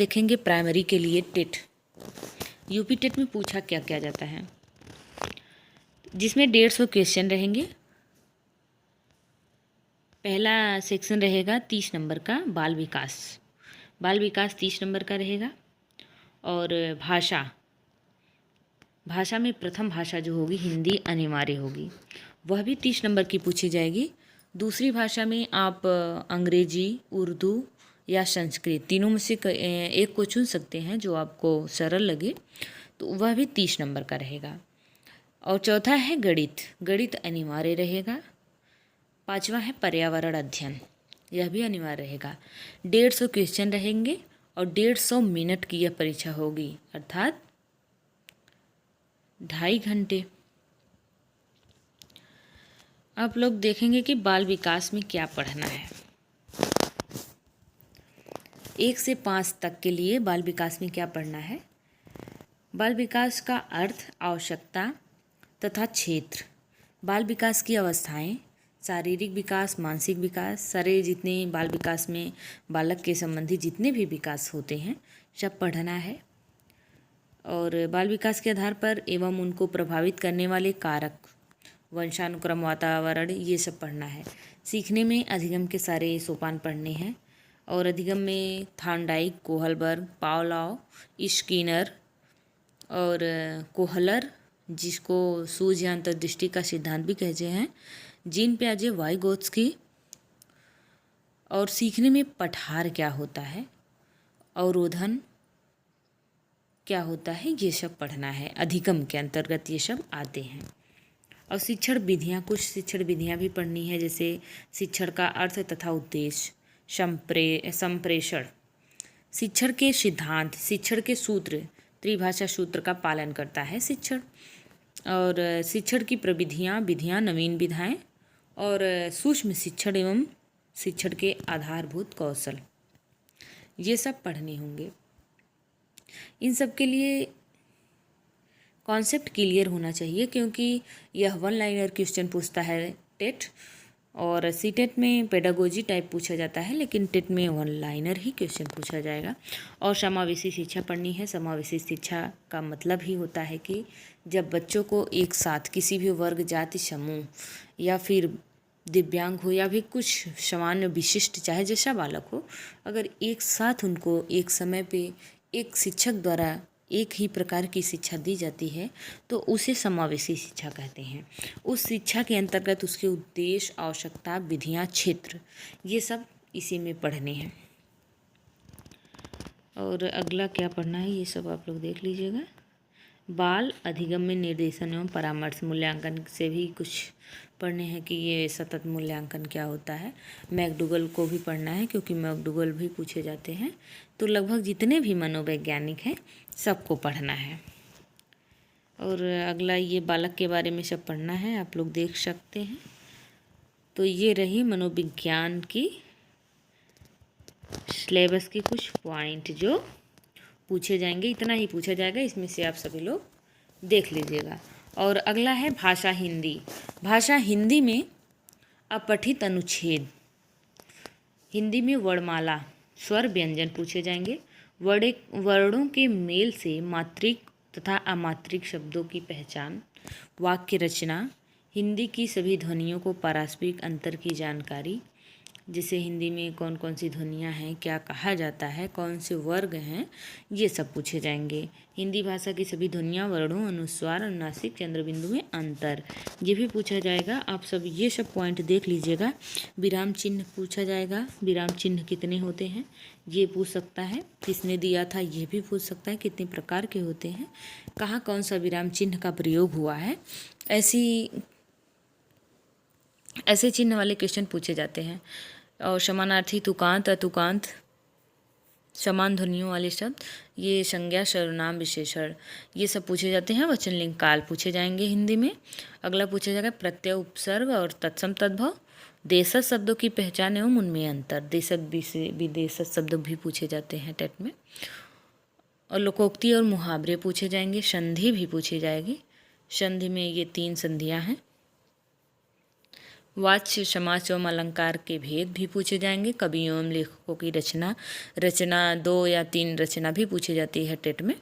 देखेंगे प्राइमरी के लिए टेट। यूपी टेट में पूछा क्या क्या जाता है, जिसमें 150 क्वेश्चन रहेंगे। पहला सेक्शन रहेगा 30 नंबर का बाल विकास। बाल विकास 30 नंबर का रहेगा। और भाषा में प्रथम भाषा जो होगी हिंदी अनिवार्य होगी, वह भी 30 नंबर की पूछी जाएगी। दूसरी भाषा में आप अंग्रेजी, उर्दू या संस्कृत तीनों में से एक को चुन सकते हैं जो आपको सरल लगे, तो वह भी 30 नंबर का रहेगा। और चौथा है गणित, गणित अनिवार्य रहेगा। पांचवा है पर्यावरण अध्ययन, यह भी अनिवार्य रहेगा। 150 क्वेश्चन रहेंगे और 150 मिनट की यह परीक्षा होगी, अर्थात 2.5 घंटे। आप लोग देखेंगे कि बाल विकास में क्या पढ़ना है। 1 से 5 तक के लिए बाल विकास में क्या पढ़ना है। बाल विकास का अर्थ, आवश्यकता तथा क्षेत्र, बाल विकास की अवस्थाएं, शारीरिक विकास, मानसिक विकास, सारे जितने बाल विकास में बालक के संबंधी जितने भी विकास होते हैं सब पढ़ना है। और बाल विकास के आधार पर एवं उनको प्रभावित करने वाले कारक, वंशानुक्रम, वातावरण, ये सब पढ़ना है। सीखने में अधिगम के सारे सोपान पढ़ने हैं। और अधिगम में थार्नडाइक, कोहलबर्ग, पावलॉव, स्किनर और कोहलर, जिसको सूझ या अंतर्दृष्टि का सिद्धांत भी कहते हैं, जीन पियाजे, वाइगोत्स्की। और सीखने में पठार क्या होता है, अवरोधन क्या होता है, ये सब पढ़ना है। अधिगम के अंतर्गत ये सब आते हैं। और शिक्षण विधियाँ, कुछ शिक्षण विधियाँ भी पढ़नी है, जैसे शिक्षण का अर्थ तथा उद्देश्य, संप्रेषण, शिक्षण के सिद्धांत, शिक्षण के सूत्र, त्रिभाषा सूत्र का पालन करता है शिक्षण। और शिक्षण की प्रविधियाँ, विधियाँ, नवीन विधाएँ, और सूक्ष्म शिक्षण एवं शिक्षण के आधारभूत कौशल, ये सब पढ़ने होंगे। इन सब के लिए कॉन्सेप्ट क्लियर होना चाहिए, क्योंकि यह 1 लाइनर क्वेश्चन पूछता है टेट। और सी टेट में पेडागोजी टाइप पूछा जाता है, लेकिन टेट में 1 लाइनर ही क्वेश्चन पूछा जाएगा। और समावेशी शिक्षा पढ़नी है। समावेशी शिक्षा का मतलब ही होता है कि जब बच्चों को एक साथ किसी भी वर्ग, जाति, समूह या फिर दिव्यांग हो या भी कुछ सामान्य विशिष्ट, चाहे जैसा बालक हो, अगर एक साथ उनको एक समय पे एक शिक्षक द्वारा एक ही प्रकार की शिक्षा दी जाती है तो उसे समावेशी शिक्षा कहते हैं। उस शिक्षा के अंतर्गत उसके उद्देश्य, आवश्यकता, विधियाँ, क्षेत्र, ये सब इसी में पढ़ने हैं। और अगला क्या पढ़ना है ये सब आप लोग देख लीजिएगा। बाल अधिगम में निर्देशन एवं परामर्श, मूल्यांकन से भी कुछ पढ़ने हैं कि ये सतत मूल्यांकन क्या होता है। मैकडूगल को भी पढ़ना है, क्योंकि मैकडूगल भी पूछे जाते हैं। तो लगभग जितने भी मनोवैज्ञानिक हैं सबको पढ़ना है। और अगला ये बालक के बारे में सब पढ़ना है, आप लोग देख सकते हैं। तो ये रही मनोविज्ञान की सिलेबस के कुछ पॉइंट जो पूछे जाएंगे। इतना ही पूछा जाएगा, इसमें से आप सभी लोग देख लीजिएगा। और अगला है भाषा हिंदी। भाषा हिंदी में अपठित अनुच्छेद, हिंदी में वर्णमाला, स्वर, व्यंजन पूछे जाएंगे। वर्णों के मेल से मात्रिक तथा अमात्रिक शब्दों की पहचान, वाक्य रचना, हिंदी की सभी ध्वनियों को पारस्परिक अंतर की जानकारी, जैसे हिंदी में कौन कौन सी ध्वनियाँ हैं, क्या कहा जाता है, कौन से वर्ग हैं, ये सब पूछे जाएंगे। हिंदी भाषा की सभी ध्वनियाँ, वर्णों, अनुस्वार, अनुनासिक, चंद्रबिंदु में अंतर, ये भी पूछा जाएगा। आप सब ये सब पॉइंट देख लीजिएगा। विराम चिन्ह पूछा जाएगा, विराम चिन्ह कितने होते हैं ये पूछ सकता है, किसने दिया था ये भी पूछ सकता है, कितने प्रकार के होते हैं, कहाँ कौन सा विराम चिन्ह का प्रयोग हुआ है, ऐसे चिन्ह वाले क्वेश्चन पूछे जाते हैं। और समानार्थी, तुकांत, अतुकांत, समान ध्वनियों वाले शब्द, ये संज्ञा, सर्वनाम, विशेषण, ये सब पूछे जाते हैं। वचन लिंग काल पूछे जाएंगे हिंदी में। अगला पूछा जाएगा प्रत्यय, उपसर्ग और तत्सम तद्भव, देशज शब्दों की पहचान एवं उनमें अंतर, देशज विदेशज शब्द भी पूछे जाते हैं टेट में। और लोकोक्ति और मुहावरे पूछे जाएंगे। संधि भी पूछी जाएगी। संधि में ये 3 संधियाँ हैं। वाच्य समास एवं अलंकार के भेद भी पूछे जाएंगे। कवियों एवं लेखकों की रचना 2 या 3 रचना भी पूछी जाती है टेट में,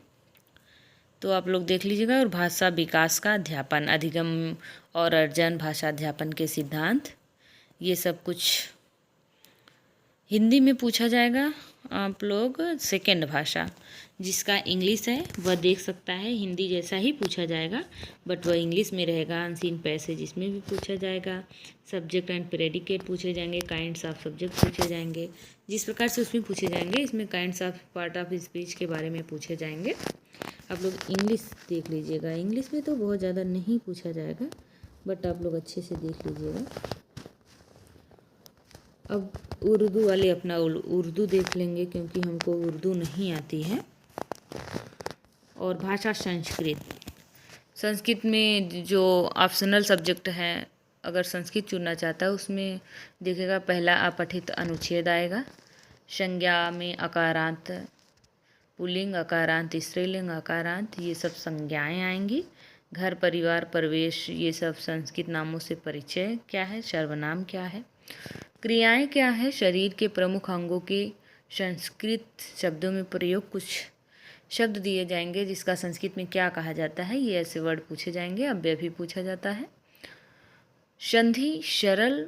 तो आप लोग देख लीजिएगा। और भाषा विकास का अध्यापन, अधिगम और अर्जन, भाषा अध्यापन के सिद्धांत, ये सब कुछ हिंदी में पूछा जाएगा। आप लोग सेकंड भाषा जिसका इंग्लिश है वह देख सकता है, हिंदी जैसा ही पूछा जाएगा बट वह इंग्लिश में रहेगा। अनसीन पैसेज इसमें भी पूछा जाएगा। सब्जेक्ट एंड प्रेडिकेट पूछे जाएंगे। काइंड्स ऑफ सब्जेक्ट पूछे जाएंगे। जिस प्रकार से उसमें पूछे जाएंगे इसमें kinds of part of speech के बारे में पूछे जाएंगे। आप लोग इंग्लिश देख लीजिएगा। इंग्लिश में तो बहुत ज़्यादा नहीं पूछा जाएगा बट आप लोग अच्छे से देख लीजिएगा। अब उर्दू वाले अपना उर्दू देख लेंगे क्योंकि हमको उर्दू नहीं आती है। और भाषा संस्कृत में जो ऑप्शनल सब्जेक्ट है, अगर संस्कृत चुनना चाहता है उसमें देखेगा पहला अपठित अनुच्छेद आएगा। संज्ञा में अकारांत, पुल्लिंग अकारांत, स्त्रीलिंग अकारांत, ये सब संज्ञाएं आएंगी। घर, परिवार, प्रवेश, ये सब संस्कृत नामों से परिचय क्या है, सर्वनाम क्या है। क्रियाएं क्या है, शरीर के प्रमुख अंगों के संस्कृत शब्दों में प्रयोग, कुछ शब्द दिए जाएंगे जिसका संस्कृत में क्या कहा जाता है, ये ऐसे वर्ड पूछे जाएंगे। अव्यय भी पूछा जाता है। संधि, सरल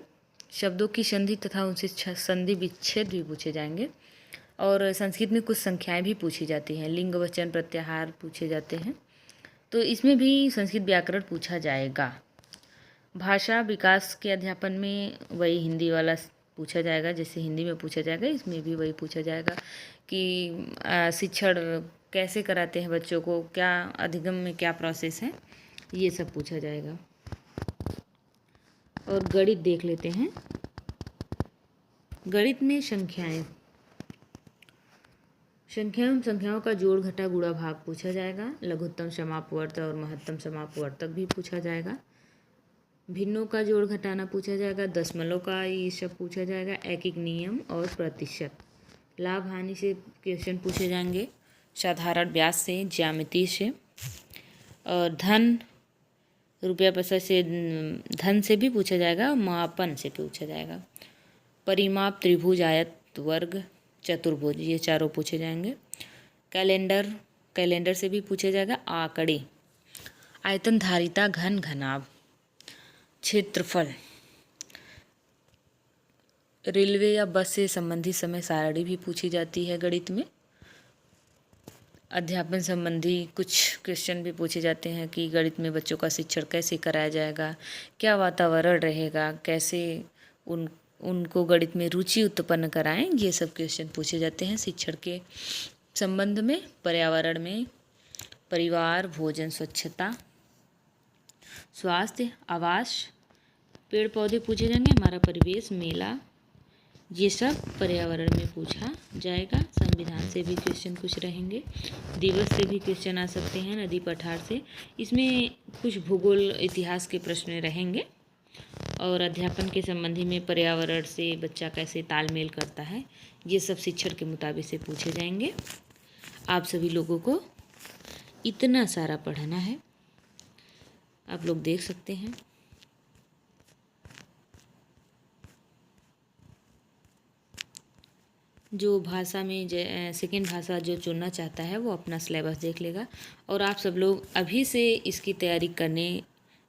शब्दों की संधि तथा उनसे संधि विच्छेद भी पूछे जाएंगे। और संस्कृत में कुछ संख्याएं भी पूछी जाती हैं। लिंग, वचन, प्रत्याहार पूछे जाते हैं, तो इसमें भी संस्कृत व्याकरण पूछा जाएगा। भाषा विकास के अध्यापन में वही हिंदी वाला पूछा जाएगा, जैसे हिंदी में पूछा जाएगा इसमें भी वही पूछा जाएगा कि शिक्षण कैसे कराते हैं बच्चों को, क्या अधिगम में क्या प्रोसेस है, ये सब पूछा जाएगा। और गणित देख लेते हैं। गणित में संख्याओं का जोड़, घटा, गुणा, भाग पूछा जाएगा। लघुत्तम समापवर्त और महत्तम समापवर्तक भी पूछा जाएगा। भिन्नों का जोड़ घटाना पूछा जाएगा। दशमलव का ये सब पूछा जाएगा। एकिक नियम और प्रतिशत, लाभ हानि से क्वेश्चन पूछे जाएंगे। साधारण ब्याज से, ज्यामिति से, और धन, रुपया पैसा से, धन से भी पूछा जाएगा। मापन से पूछा जाएगा। परिमाप, त्रिभुज, आयत, वर्ग, चतुर्भुज, ये चारों पूछे जाएंगे। कैलेंडर से भी पूछा जाएगा। आंकड़े, आयतन, धारिता, घन, घनाभ, क्षेत्रफल, रेलवे या बस से संबंधित समय सारणी भी पूछी जाती है गणित में। अध्यापन संबंधी कुछ क्वेश्चन भी पूछे जाते हैं कि गणित में बच्चों का शिक्षण कैसे कराया जाएगा, क्या वातावरण रहेगा, कैसे उनको गणित में रुचि उत्पन्न कराएं, ये सब क्वेश्चन पूछे जाते हैं शिक्षण के संबंध में। पर्यावरण में परिवार, भोजन, स्वच्छता, स्वास्थ्य, आवास, पेड़ पौधे पूछे जाएंगे। हमारा परिवेश, मेला, ये सब पर्यावरण में पूछा जाएगा। संविधान से भी क्वेश्चन कुछ रहेंगे। दिवस से भी क्वेश्चन आ सकते हैं। नदी, पठार से, इसमें कुछ भूगोल, इतिहास के प्रश्न रहेंगे। और अध्यापन के संबंधी में पर्यावरण से बच्चा कैसे तालमेल करता है, ये सब शिक्षण के मुताबिक से पूछे जाएंगे। आप सभी लोगों को इतना सारा पढ़ना है, आप लोग देख सकते हैं। जो भाषा में सेकेंड भाषा जो चुनना चाहता है वो अपना सिलेबस देख लेगा। और आप सब लोग अभी से इसकी तैयारी करने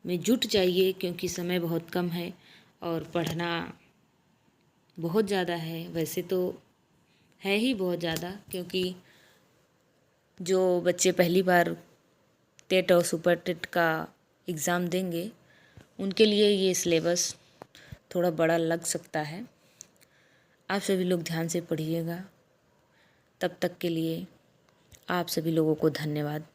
में जुट जाइए क्योंकि समय बहुत कम है और पढ़ना बहुत ज़्यादा है। वैसे तो है ही बहुत ज़्यादा, क्योंकि जो बच्चे पहली बार टेट और सुपर टेट का एग्ज़ाम देंगे उनके लिए ये सिलेबस थोड़ा बड़ा लग सकता है। आप सभी लोग ध्यान से पढ़िएगा। तब तक के लिए आप सभी लोगों को धन्यवाद।